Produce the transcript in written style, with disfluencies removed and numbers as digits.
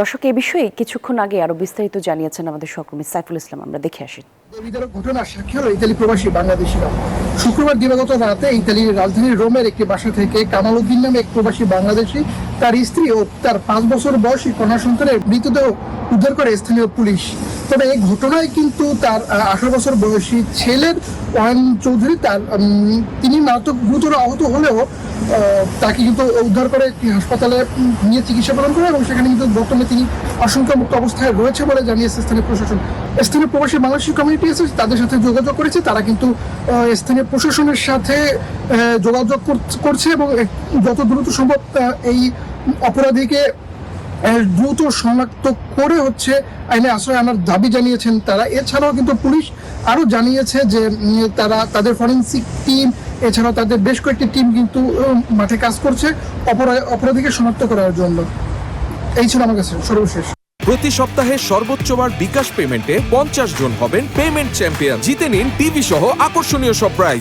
দর্শক এই বিষয়ে কিছুক্ষণ আগে আরো বিস্তারিত জানিয়েছেন আমাদের সহকর্মী সাইফুল ইসলাম। আমরা দেখে আসি। বিচারক ঘটনার সাক্ষী হলো ইতালি প্রবাসী বাংলাদেশিরা। শুক্রবার দিবাগত রাতে ইতালির রাজধানী রোমের একটি বাসা থেকে কামাল উদ্দিন নামে এক প্রবাসী বাংলাদেশি, তার স্ত্রী ও তার 5 বছর বয়সী কন্যা সন্তানের মৃতদেহ উদ্ধার করে স্থানীয় পুলিশ। তবে এই ঘটনায় কিন্তু তার 18 বছর বয়সী ছেলের ওয়ান চৌধুরী তিনি মারাত্মক গুরুতর আহত হলেও তাকে কিন্তু উদ্ধার করে একটি হাসপাতালে নিয়ে চিকিৎসা প্রদান করে এবং সেখানে কিন্তু বর্তমানে তিনি আশঙ্কামুক্ত অবস্থায় রয়েছে বলে জানিয়েছে স্থানীয় প্রশাসন। স্থানীয় প্রবাসী বাংলাদেশি কমিউনিটি আছে, তাদের সাথে যোগাযোগ করেছে, তারা কিন্তু স্থানীয় প্রশাসনের সাথে যোগাযোগ করছে এবং যত দ্রুত সম্ভব এই অপরাধীকে দ্রুত শনাক্ত করে আইনে আশ্রয় আনার দাবি জানিয়েছেন তারা। এছাড়াও কিন্তু পুলিশ আরো জানিয়েছে যে তাদের ফরেন্সিক টিম এছাড়াও তাদের বেশ কয়েকটি টিম কিন্তু মাঠে কাজ করছে অপরাধীকে শনাক্ত করার জন্য। এই ছিল আমার কাছে সর্বশেষ। প্রতি সপ্তাহে সর্বোচ্চবার বিকাশ পেমেন্টে 50 জন হবেন পেমেন্ট চ্যাম্পিয়ন। জিতে নিন টিভি সহ আকর্ষণীয় সব প্রাইজ।